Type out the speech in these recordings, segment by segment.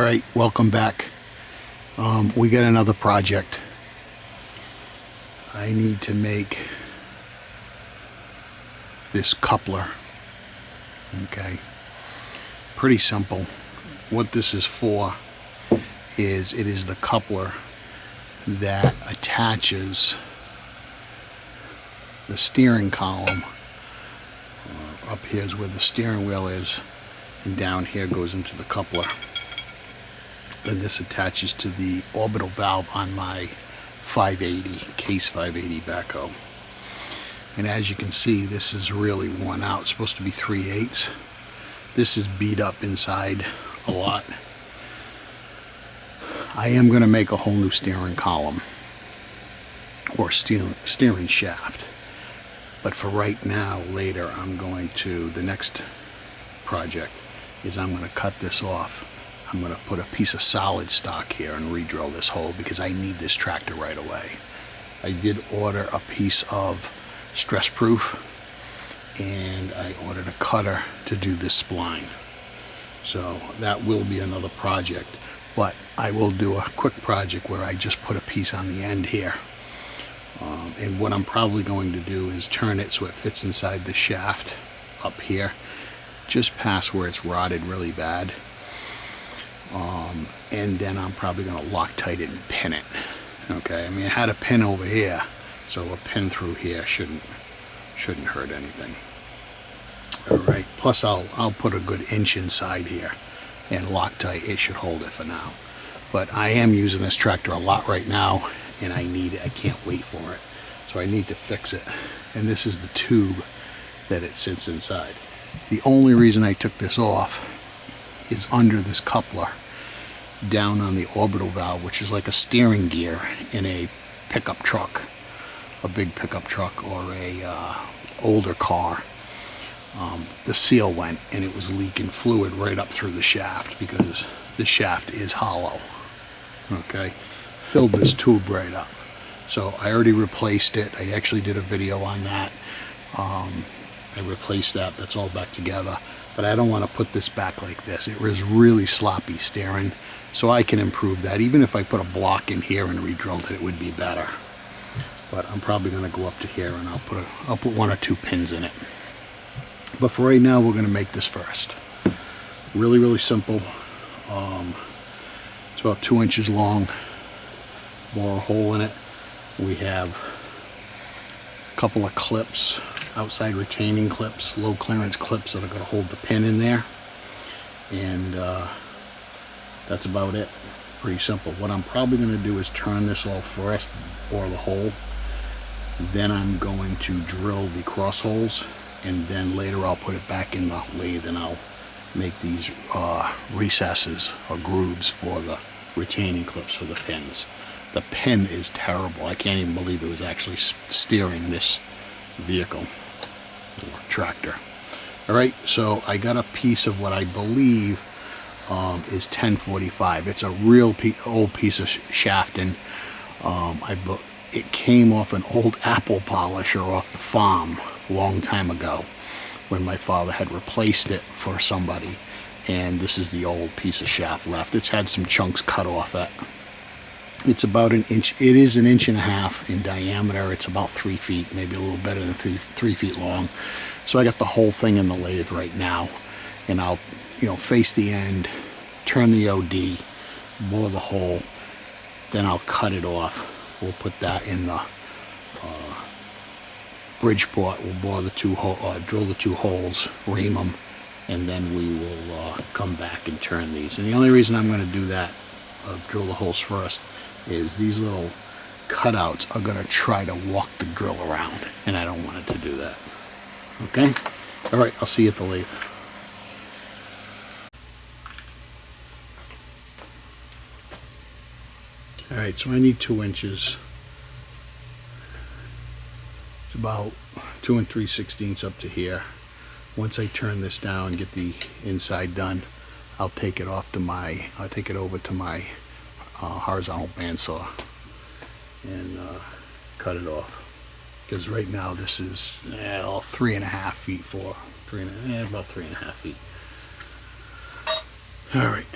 Alright, welcome back. We got another project. I need to make this coupler. Okay, pretty simple. What this is for is it is the coupler that attaches the steering column. Up here is where the steering wheel is, and down here goes into the coupler. And this attaches to the orbital valve on my 580, case 580 backhoe. And as you can see, this is really worn out. It's supposed to be 3/8. This is beat up inside a lot. I am going to make a whole new steering column or steering shaft. But for right now, later, the next project is I'm going to cut this off. I'm going to put a piece of solid stock here and re-drill this hole because I need this tractor right away. I did order a piece of stress proof, and I ordered a cutter to do this spline. So that will be another project, but I will do a quick project where I just put a piece on the end here. And what I'm probably going to do is turn it so it fits inside the shaft up here, just past where it's rotted really bad. And then I'm probably going to Loctite it and pin it. Okay, I mean, I had a pin over here, so a pin through here shouldn't hurt anything. All right, plus I'll put a good inch inside here, and Loctite, it should hold it for now. But I am using this tractor a lot right now, and I need it. I can't wait for it, so I need to fix it. And this is the tube that it sits inside. The only reason I took this off is under this coupler, down on the orbital valve, which is like a steering gear in a pickup truck, a big pickup truck, or a older car. The seal went, and it was leaking fluid right up through the shaft because the shaft is hollow. Okay, filled this tube right up. So I already replaced it. I actually did a video on that. I replaced that. That's all back together. But I don't want to put this back like this. It was really sloppy steering, so I can improve that. Even if I put a block in here and re-drilled it, it would be better. But I'm probably going to go up to here and I'll put 1 or 2 pins in it. But for right now, we're going to make this first. Really, really simple. It's about 2 inches long. Bore a hole in it. We have a couple of clips, outside retaining clips, low clearance clips that are going to hold the pin in there. And that's about it. Pretty simple. What I'm probably going to do is turn this all first, bore the hole. Then I'm going to drill the cross holes, and then later I'll put it back in the lathe and I'll make these recesses or grooves for the retaining clips for the pins. The pin is terrible. I can't even believe it was actually steering this vehicle or tractor. Alright, so I got a piece of what I believe is 1045. It's a real old piece of shafting. It came off an old apple polisher off the farm a long time ago when my father had replaced it for somebody, and this is the old piece of shaft left. It's had some chunks cut off it. It's about an inch. It is 1.5 inches in diameter. It's about 3 feet, maybe a little better than 3 feet long. So I got the whole thing in the lathe right now, and I'll face the end, turn the OD, bore the hole, then I'll cut it off. We'll put that in the Bridgeport. We'll bore the drill the 2 holes, ream them, and then we will come back and turn these. And the only reason I'm going to do that, drill the holes first, is these little cutouts are going to try to walk the drill around, and I don't want it to do that. Okay? Alright, I'll see you at the lathe. Alright, so I need 2 inches. It's about 2 3/16 up to here. Once I turn this down and get the inside done, I'll take it over to my horizontal bandsaw and cut it off. Because right now this is all 3.5 feet, about 3.5 feet. All right.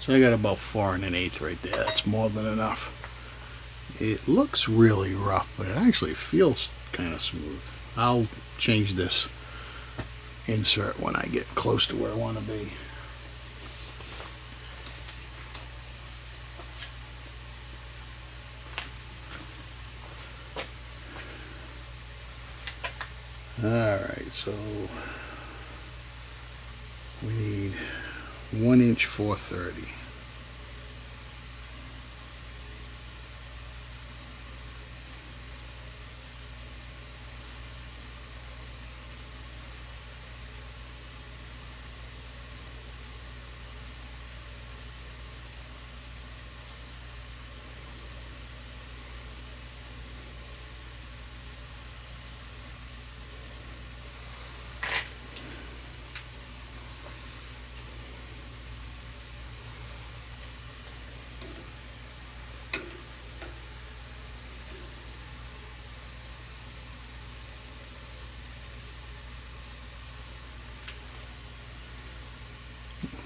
So I got about 4 1/8 right there. That's more than enough. It looks really rough, but it actually feels kind of smooth. I'll change this insert when I get close to where I want to be. Alright, so we need 1" 430.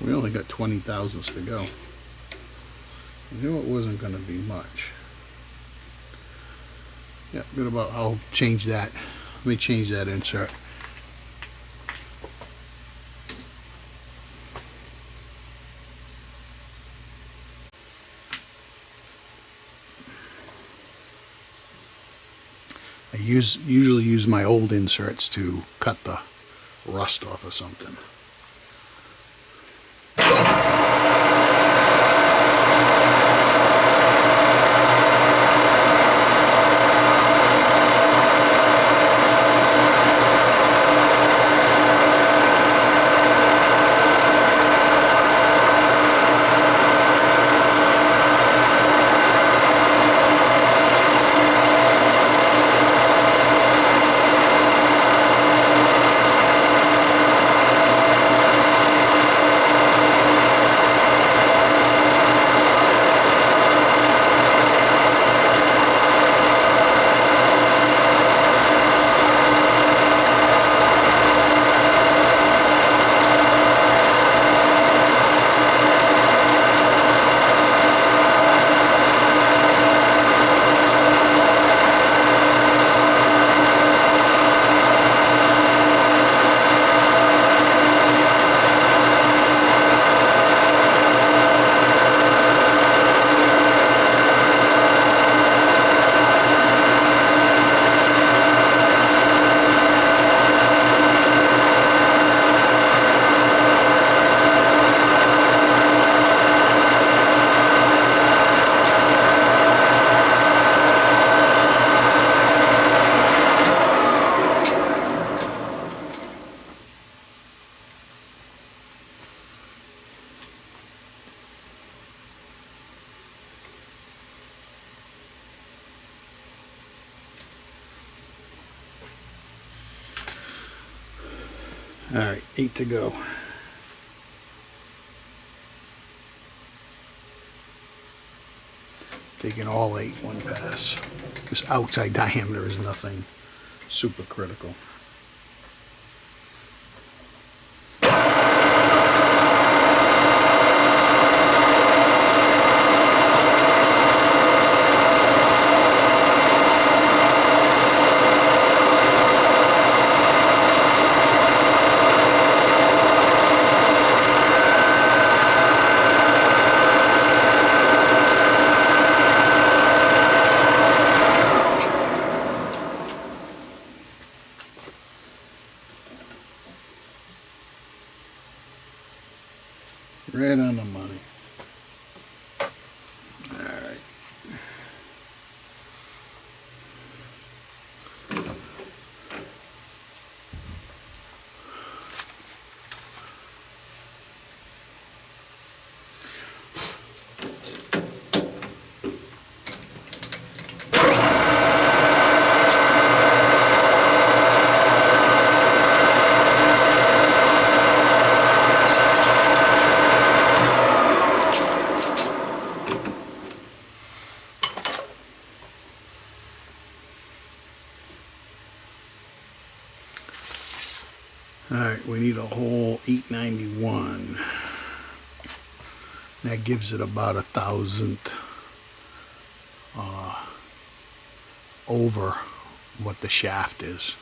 We only got 20 thousandths to go. I knew it wasn't going to be much. Yeah, good about. I'll change that. Let me change that insert. I usually use my old inserts to cut the rust off of something. Alright, 8 to go. Taking all 8 one pass. This outside diameter is nothing super critical. Right on the money. All right. Alright, we need a whole 891. That gives it about 1,000 over what the shaft is.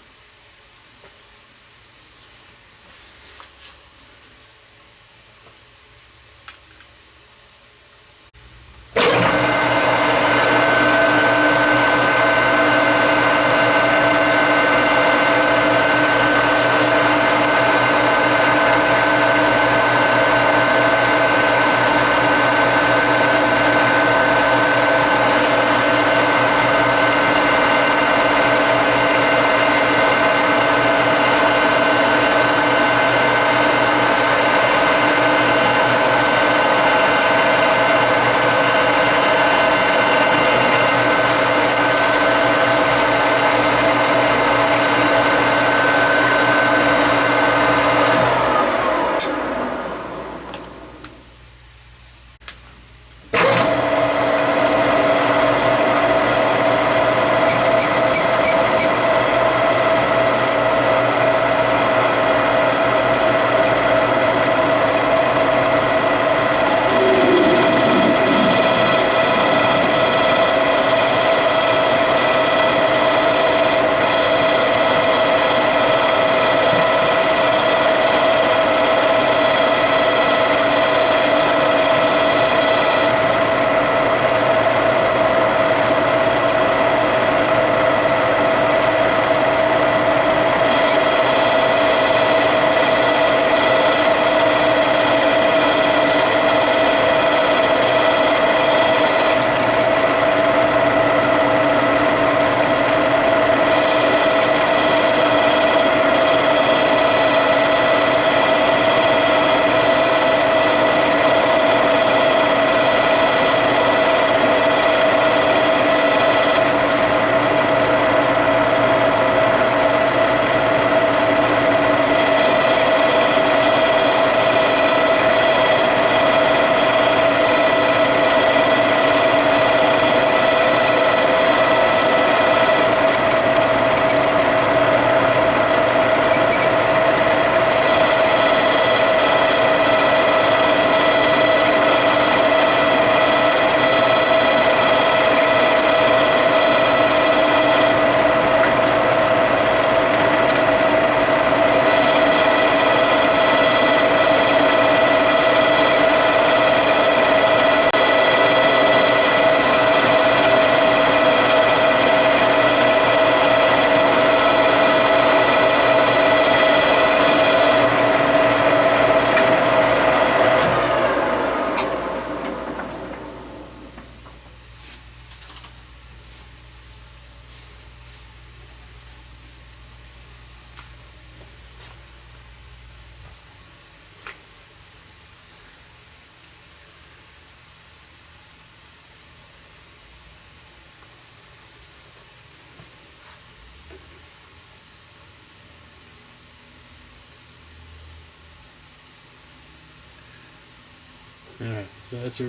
Alright, so that's I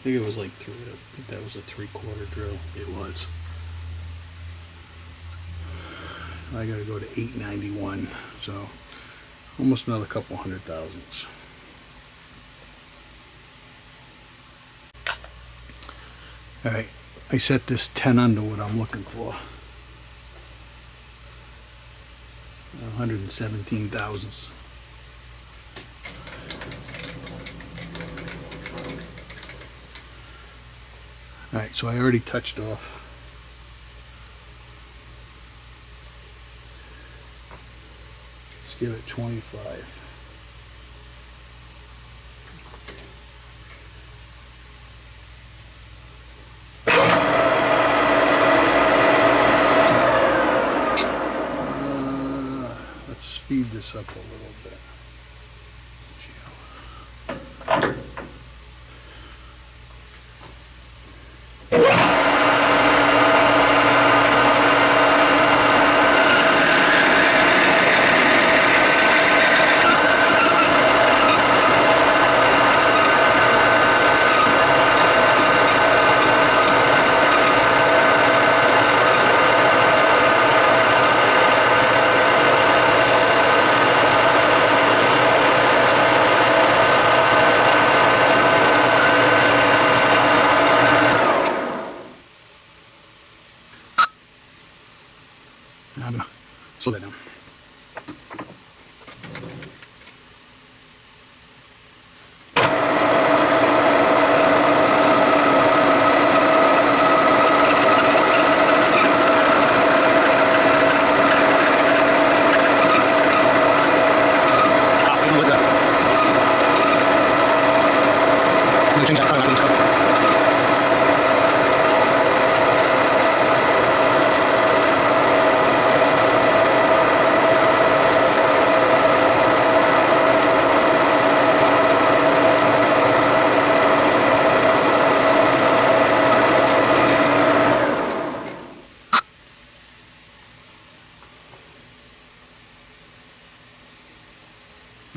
think it was like I think that was a 3/4 drill. It was. I gotta go to 891, so almost another couple hundred thousandths. Alright, I set this 10 under what I'm looking for. 117 thousandths. Alright, so I already touched off. Let's give it 25. Let's speed this up a little bit. I'm gonna slow that down. Change that color.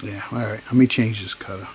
Yeah, all right. Let me change this cutter.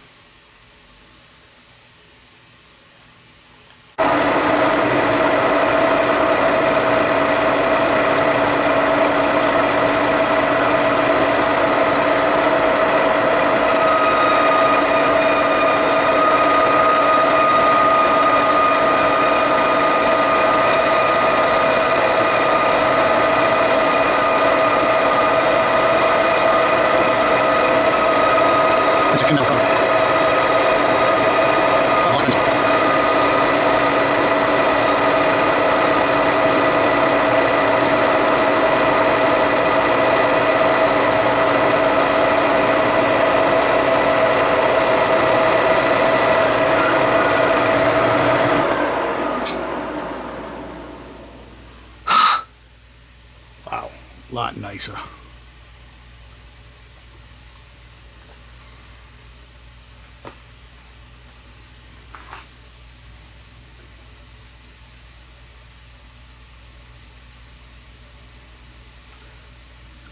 Wow, a lot nicer.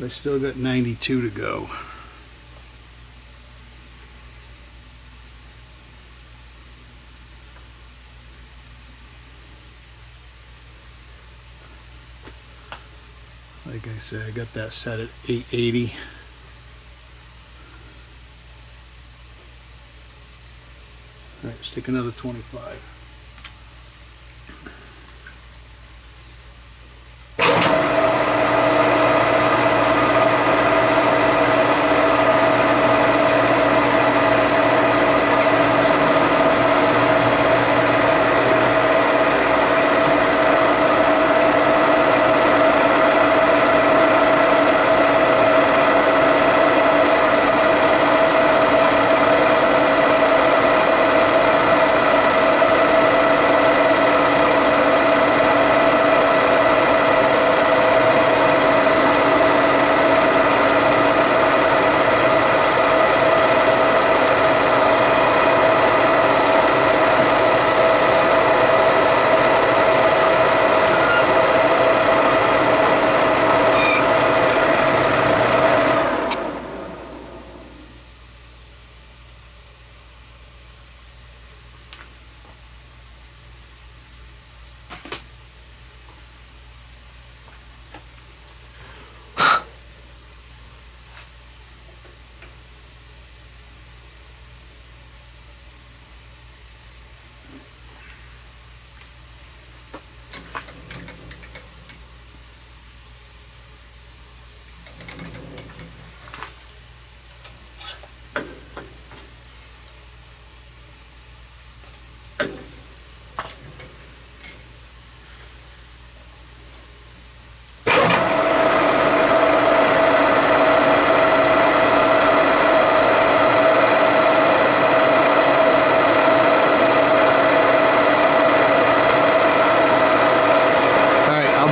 I still got 92 to go. Like I said, I got that set at 880. All right, let's take another 25.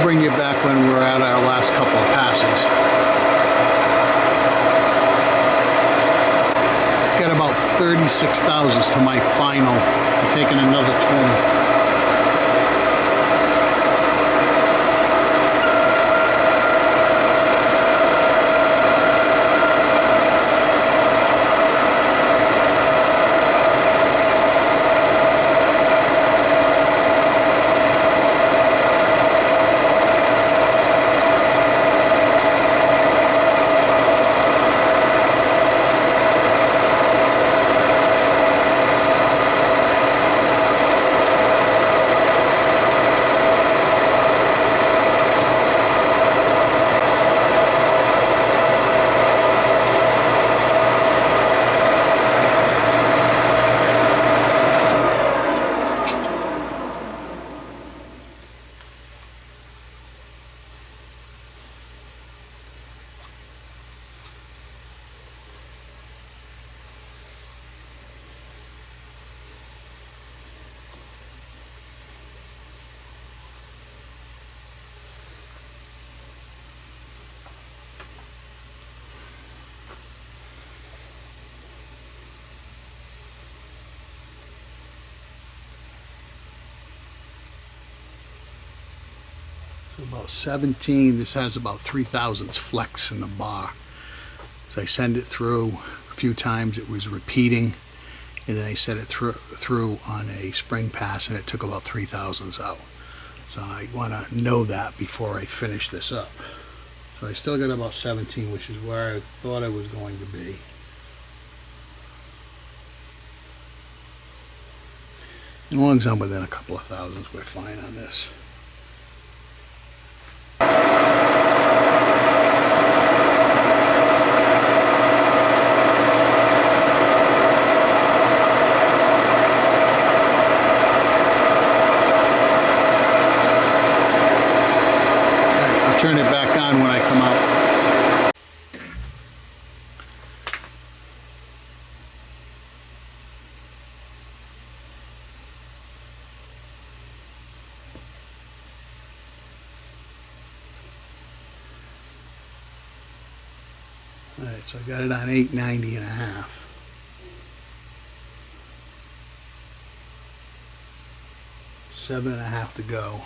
Bring you back when we're at our last couple of passes. Got about 36 thousandths to my final. I'm taking another turn. About 17, this has about 3,000 flex in the bar. So I send it through a few times, it was repeating, and then I set it through on a spring pass, and it took about 3,000s out. So I want to know that before I finish this up. So I still got about 17, which is where I thought I was going to be. As long as I'm within a couple of thousands, we're fine on this. Turn it back on when I come out. All right, so I got it on 890 and a half. Seven and a half to go.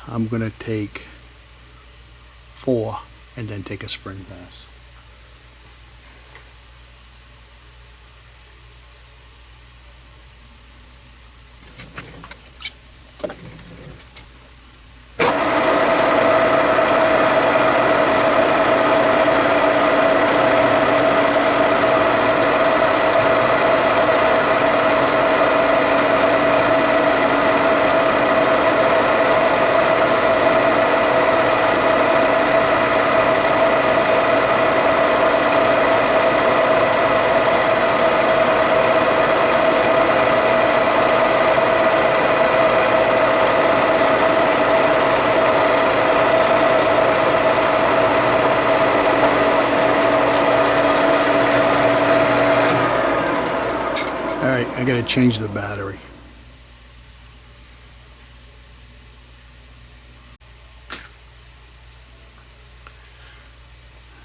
I'm going to take 4 and then take a spring pass. Alright, I gotta change the battery.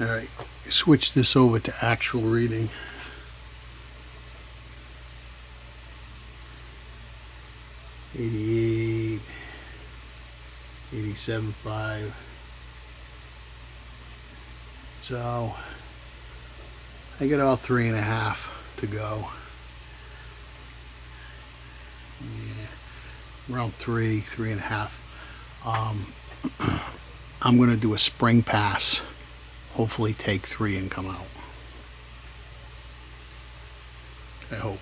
Alright, switch this over to actual reading. $88, $87.5. So I got all 3.5 to go. Yeah, around 3.5. I'm going to do a spring pass, hopefully take 3 and come out. I hope.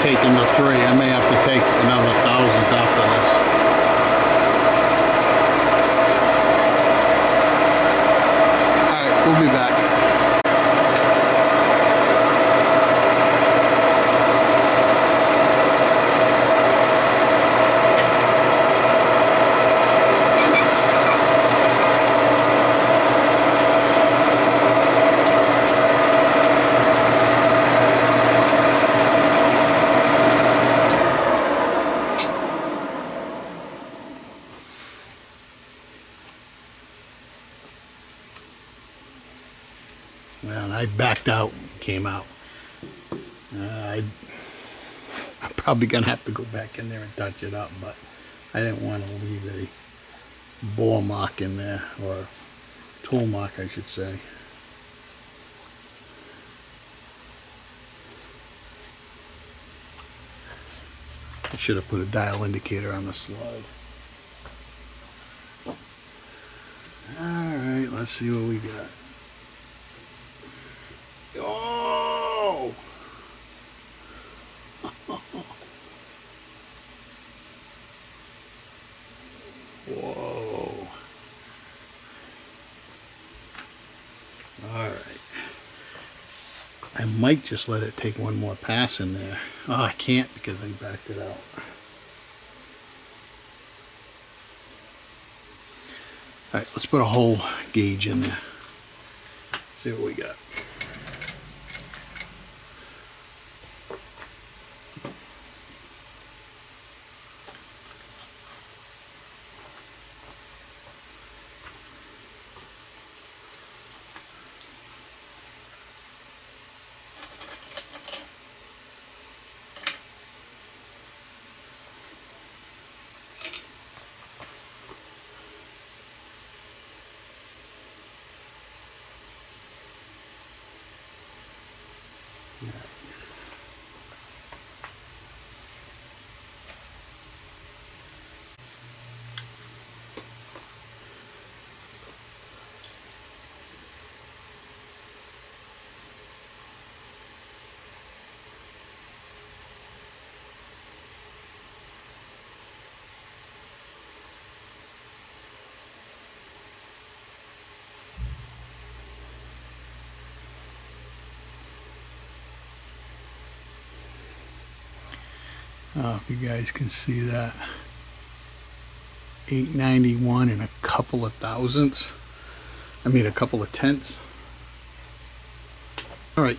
Taking the 3. I may have to take another 1,000th after this. Alright, we'll be back. Well, I backed out and came out. I'm probably going to have to go back in there and touch it up, but I didn't want to leave a bore mark in there, or tool mark, I should say. I should have put a dial indicator on the slide. Alright, let's see what we got. Oh! Whoa. Alright. I might just let it take one more pass in there. Oh, I can't because I backed it out. Alright, let's put a whole gauge in there. See what we got. If you guys can see that, 891 and a couple of thousandths. I mean a couple of tenths. Alright,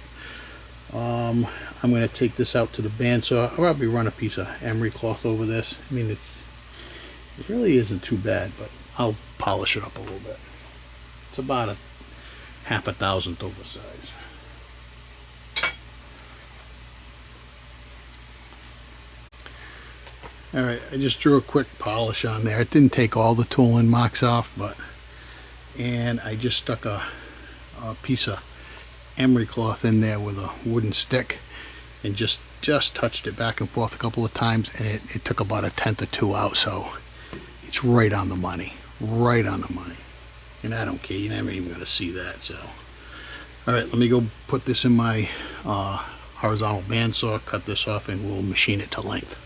I'm going to take this out to the bandsaw. I'll probably run a piece of emery cloth over this. I mean, it really isn't too bad, but I'll polish it up a little bit. It's about a half a thousandth oversized. Alright, I just threw a quick polish on there. It didn't take all the tooling marks off, and I just stuck a piece of emery cloth in there with a wooden stick and just touched it back and forth a couple of times, and it took about a tenth or two out, so it's right on the money. Right on the money. And I don't care, you're never even going to see that, so. Alright, let me go put this in my horizontal bandsaw, cut this off, and we'll machine it to length.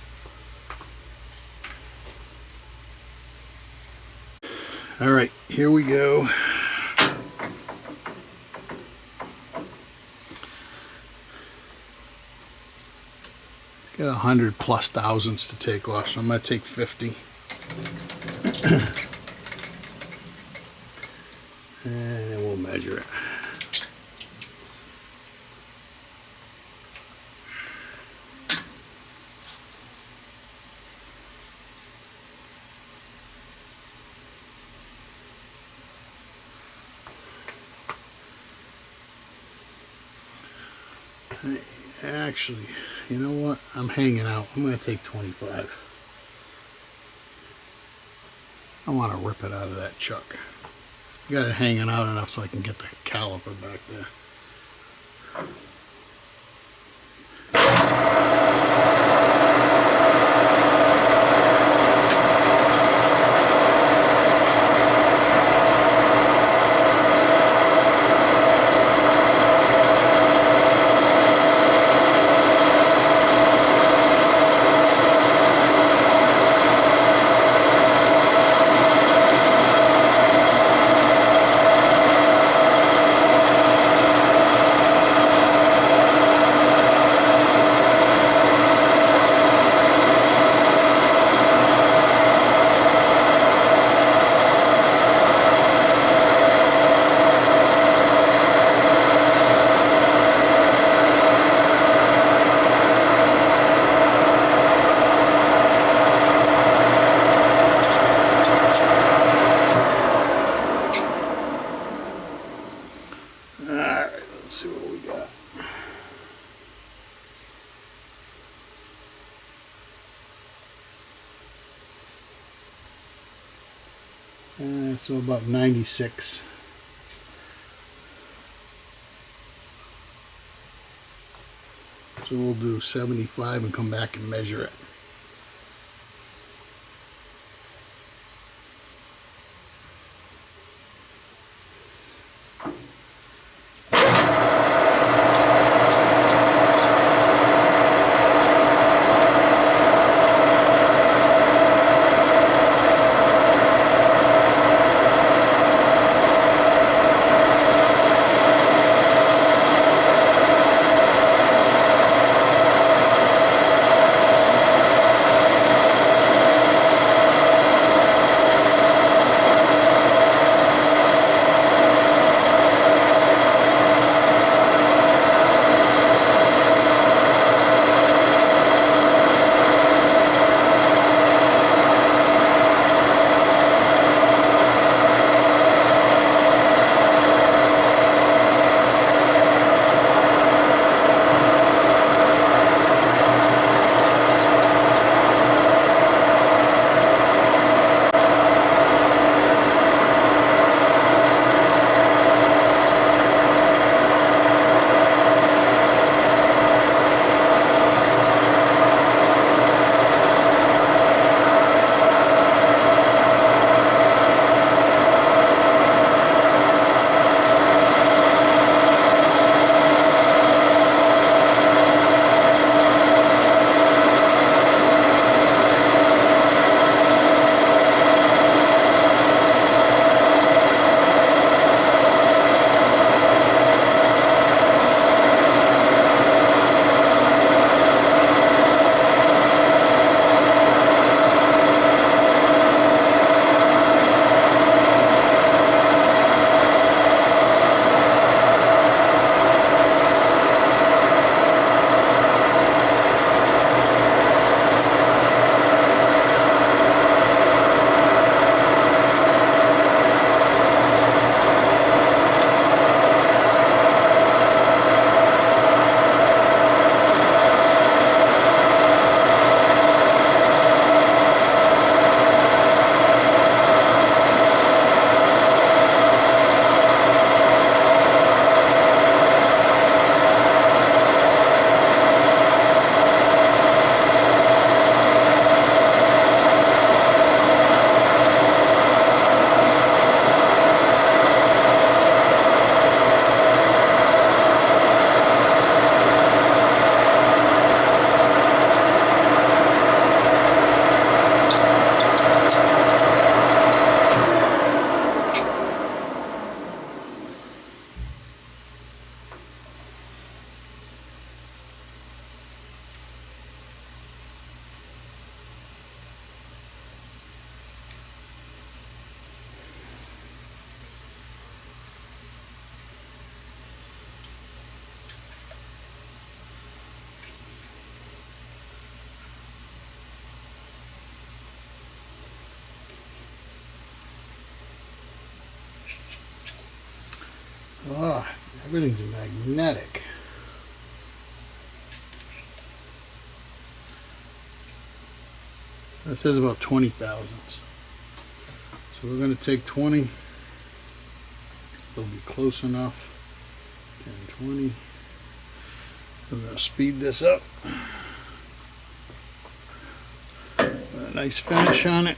Alright, here we go. Got 100 plus thousandths to take off, so I'm going to take 50. And then we'll measure it. Actually, you know what? I'm hanging out. I'm going to take 25. I want to rip it out of that chuck. I got it hanging out enough so I can get the caliper back there. So about 96. So we'll do 75 and come back and measure it. Oh, everything's magnetic. That says about 20 thousandths. So we're going to take 20. It'll be close enough. 10, 20. I'm going to speed this up. Put a nice finish on it.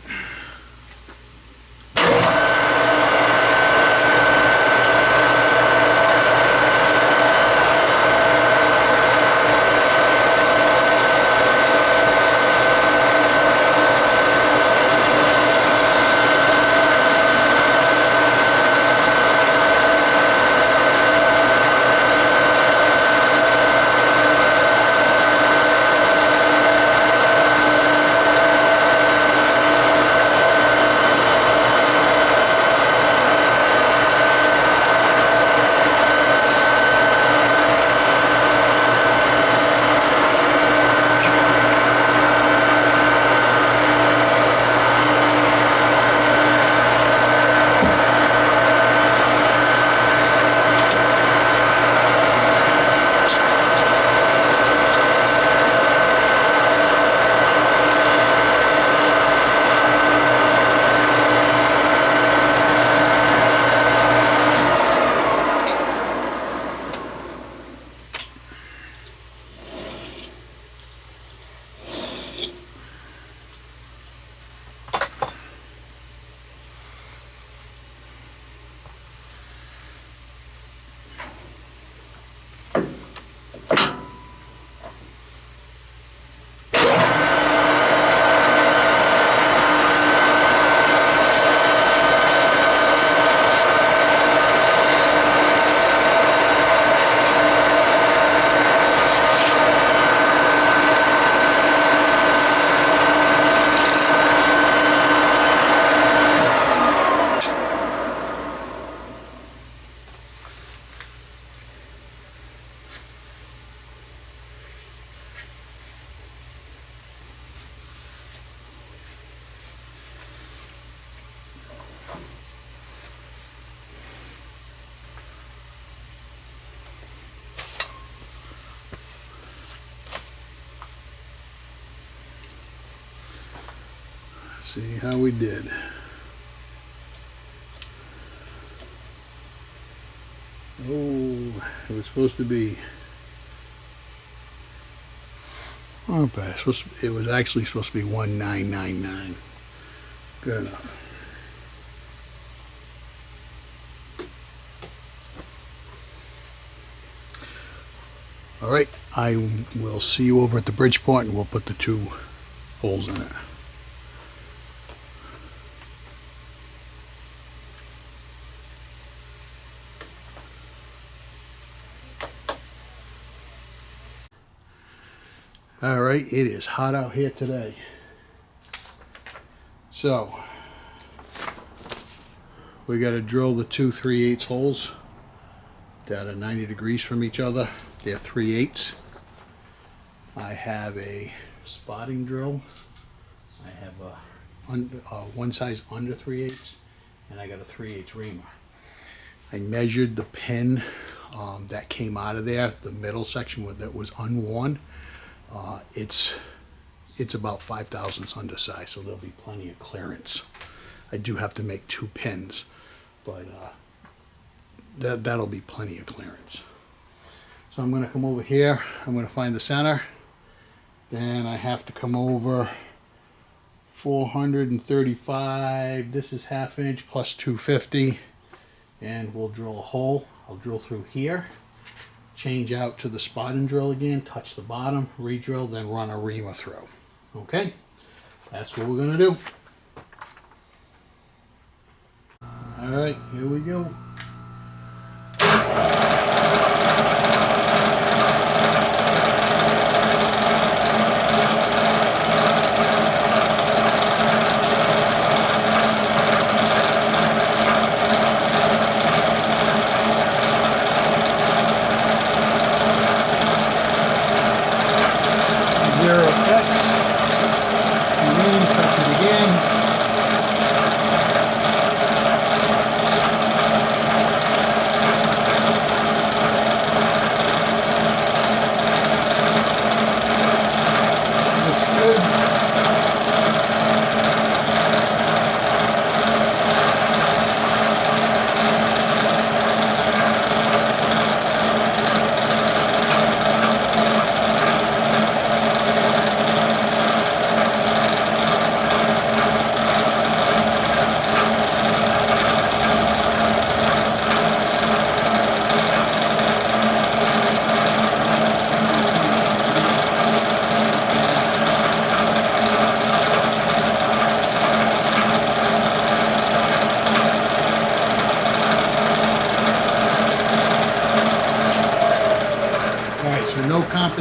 See how we did. Oh, it was supposed to be. Okay, it was actually supposed to be 1999. Good enough. All right, I will see you over at the Bridgeport, and we'll put the 2 holes in it. All right, it is hot out here today. So, we got to drill the 2 3/8 holes that are 90 degrees from each other. They're 3/8. I have a spotting drill. I have a one size under 3/8, and I got a 3/8 reamer. I measured the pin that came out of there, the middle section that was unworn. It's about 5 thousandths undersized, so there'll be plenty of clearance. I do have to make 2 pins, but that'll be plenty of clearance. So I'm going to come over here. I'm going to find the center. Then I have to come over 435. This is 1/2 inch plus 250, and we'll drill a hole. I'll drill through here. Change out to the spotting drill again, touch the bottom, re-drill, then run a reamer through. Okay, that's what we're gonna do. All right, here we go.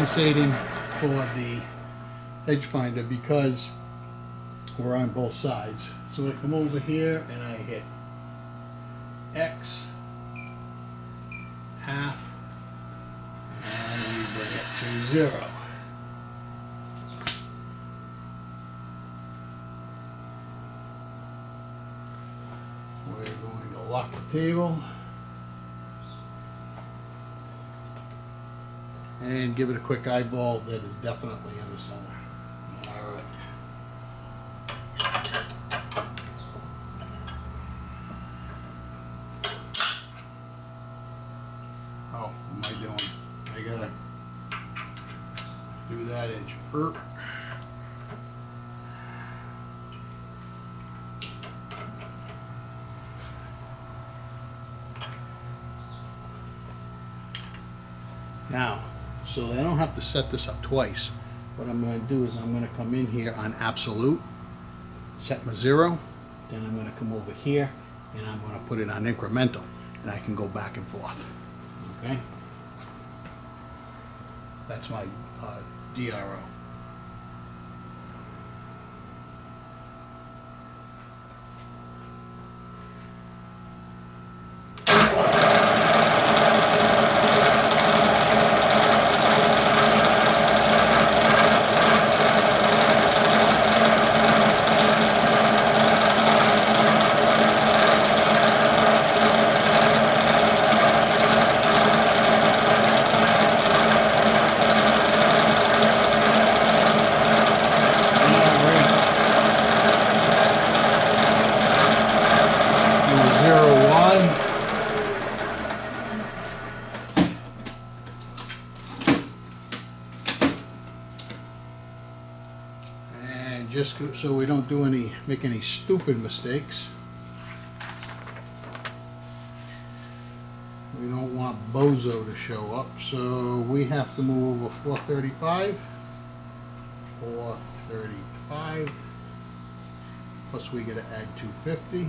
compensating for the edge finder because we're on both sides. So I come over here and I hit X, half, and we bring it to 0. We're going to lock the table and give it a quick eyeball that is definitely in the center. All right. Oh, what am I doing? I gotta do that edge. Now, so I don't have to set this up twice. What I'm going to do is I'm going to come in here on absolute, set my 0, then I'm going to come over here and I'm going to put it on incremental, and I can go back and forth. Okay? That's my DRO. Just so we don't make any stupid mistakes. We don't want bozo to show up, so we have to move over 435, 435, plus we got to add 250,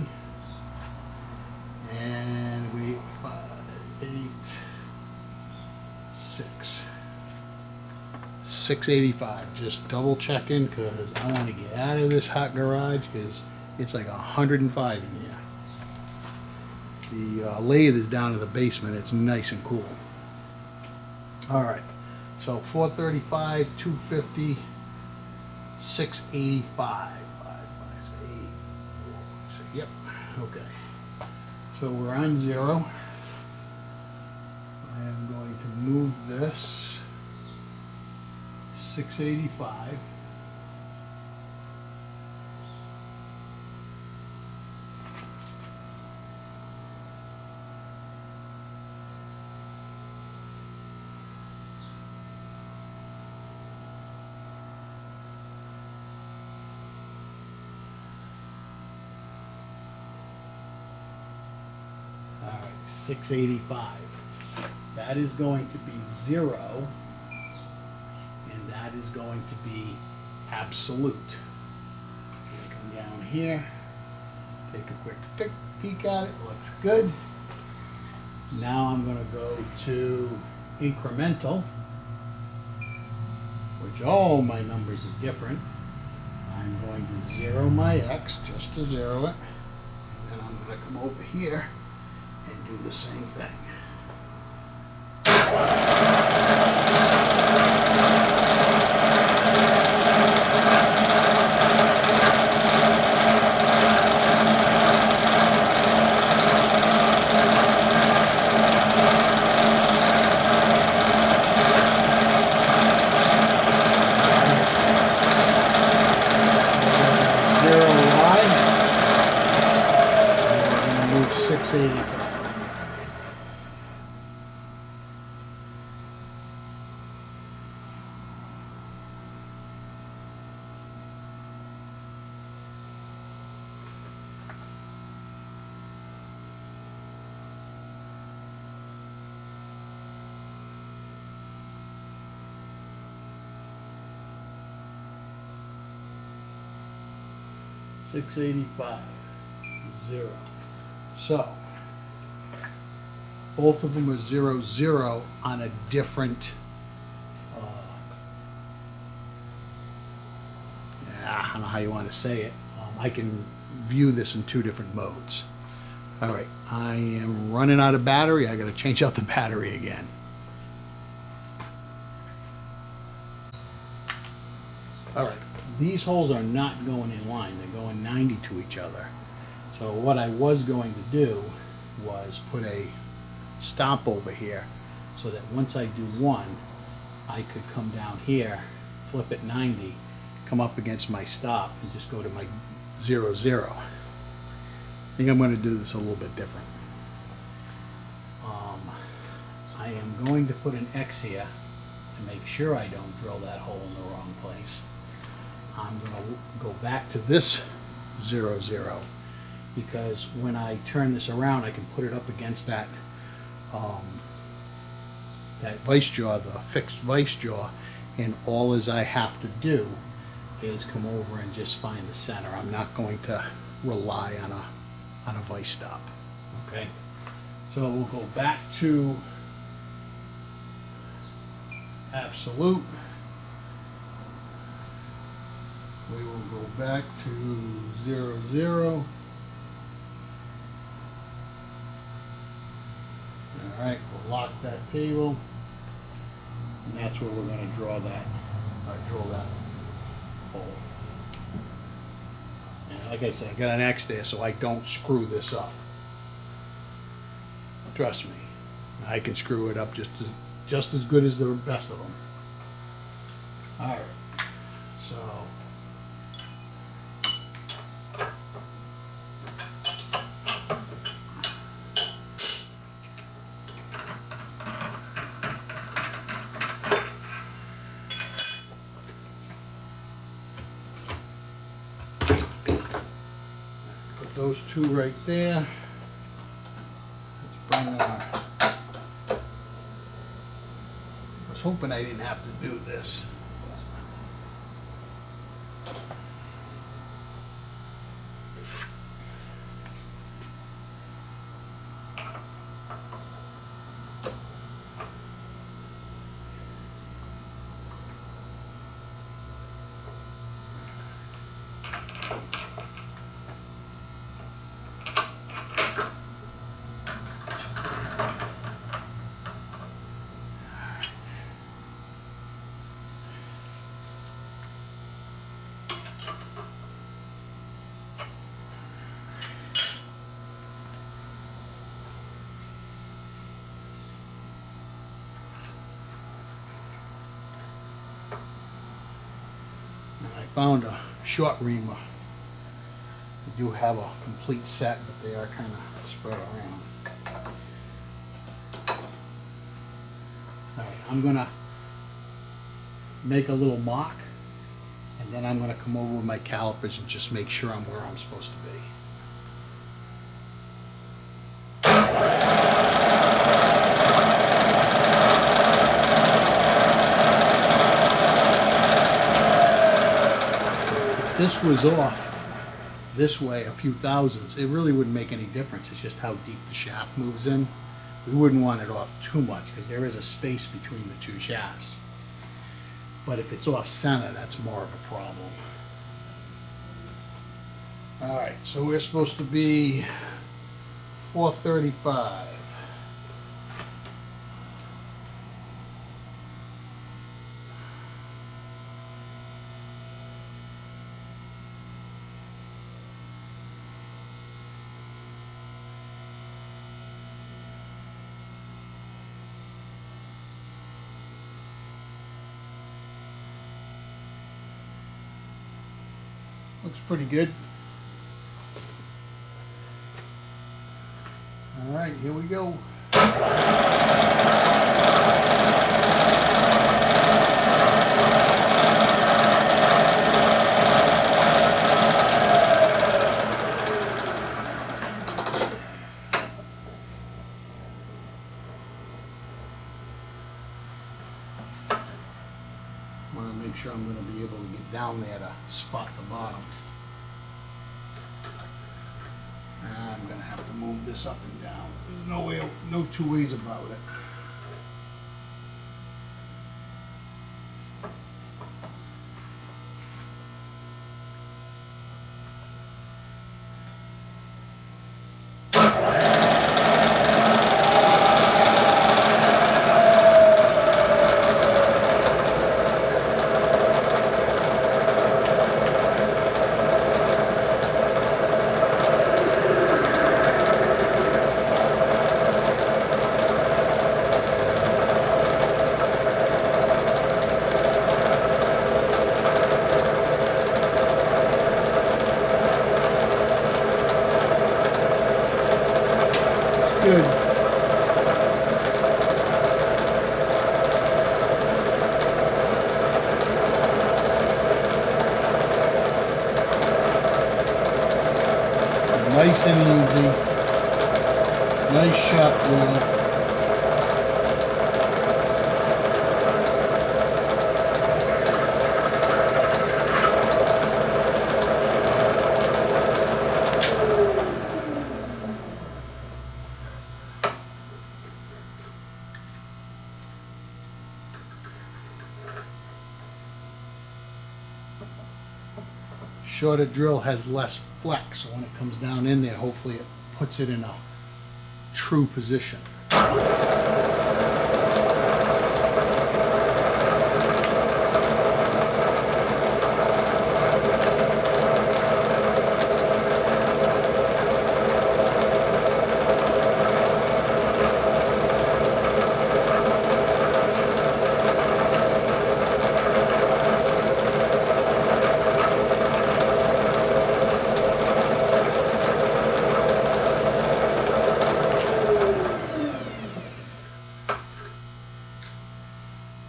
and we 5, 8, 6. 685. Just double checking because I want to get out of this hot garage because it's like 105 in here. The lathe is down in the basement. It's nice and cool. Alright, so 435, 250, 685. 5, 5, 6, 8. Yep, okay. So we're on 0. I am going to move this 685. All right, 685. That is going to be 0. That is going to be absolute. Come down here, take a quick peek at it, looks good. Now I'm going to go to incremental, which all my numbers are different. I'm going to 0 my X, just to 0 it, and then I'm going to come over here and do the same thing. Move 685. $685, 0. So both of them are 0, 0 on a different don't know how you want to say it. I can view this in two different modes. All right, I am running out of battery. I got to change out the battery again. All right, these holes are not going in line. They're going 90 to each other. So what I was going to do was put a stop over here so that once I do one, I could come down here, flip it 90, come up against my stop, and just go to my 0, 0. I think I'm going to do this a little bit different. I am going to put an X here to make sure I don't drill that hole in the wrong place. I'm going to go back to this 0, 0 because when I turn this around, I can put it up against that that vice jaw, the fixed vice jaw, and all as I have to do is come over and just find the center. I'm not going to rely on a vice stop. Okay, so we'll go back to absolute. We will go back to 0, 0. All right, we'll lock that cable, and that's where we're going to draw that. Drill that hole. And like I said, I got an X there so I don't screw this up. Trust me, I can screw it up just as good as the best of them. All right, so. Put those two right there. Let's bring I was hoping I didn't have to do this. I found a short reamer. We do have a complete set, but they are kind of spread around. All right, I'm gonna make a little mark, and then I'm gonna come over with my calipers and just make sure I'm where I'm supposed to be. This was off this way a few thousandths, it really wouldn't make any difference. It's just how deep the shaft moves in. We wouldn't want it off too much because there is a space between the two shafts. But if it's off center, that's more of a problem. All right, so we're supposed to be 435. Looks pretty good. All right, here we go. I want to make sure I'm going to be able to get down there to spot the bottom. I'm going to have to move this up and down. There's no way, no two ways about it. good. Nice and easy. Nice shot drill. Shorter drill has less flex, so when it comes down in there, hopefully it puts it in a true position.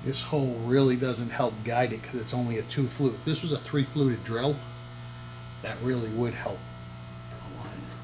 This hole really doesn't help guide it because it's only a 2 flute. If this was a 3 fluted drill, that really would help align it.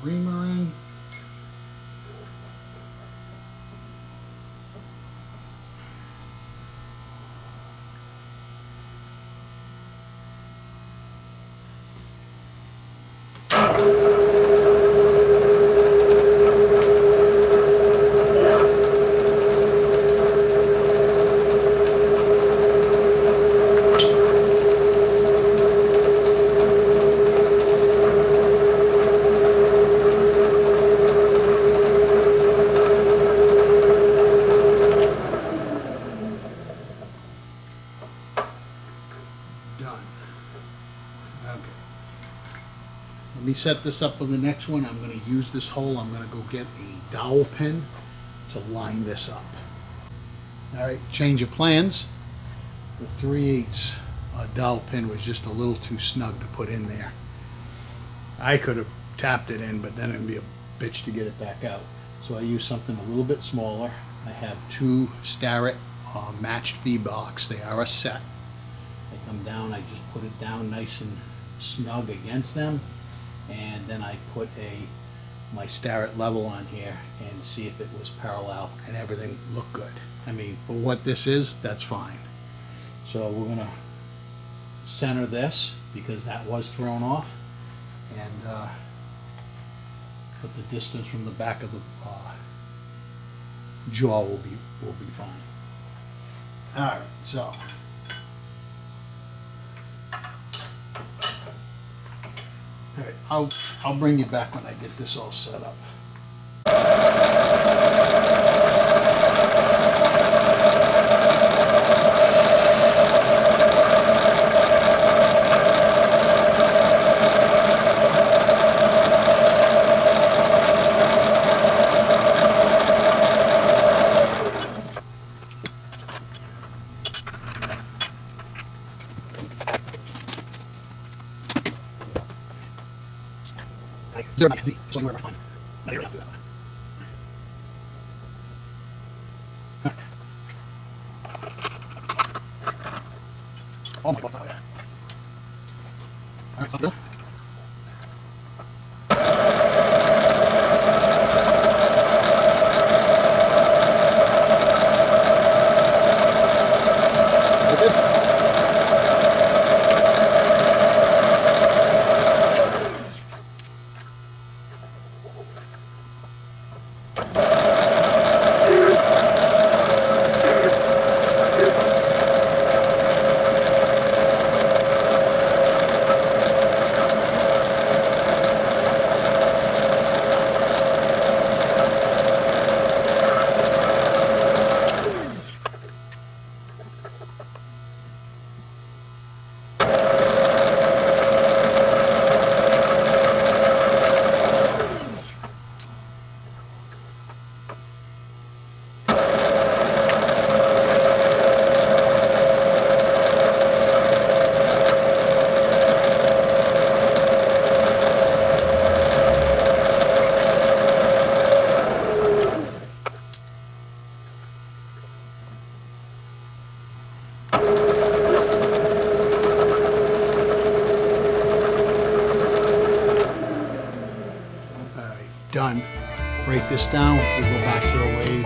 Reamer in. Done. Okay. Let me set this up for the next one. I'm going to use this hole. I'm going to go get a dowel pin to line this up. All right, change of plans. The 3/8 dowel pin was just a little too snug to put in there. I could have tapped it in, but then it'd be a bitch to get it back out. So I used something a little bit smaller. I have 2 Starrett matched V-box. They are a set. They come down, I just put it down nice and snug against them, and then I put my Starrett level on here and see if it was parallel, and everything looked good. I mean, for what this is, that's fine. So we're gonna center this because that was thrown off, and put the distance from the back of the jaw will be fine. All right, so. All right, I'll bring you back when I get this all set up. Zero, Z, so anywhere fine. Oh my God. All right, so good. That's it. Done. Break this down, we go back to the lathe,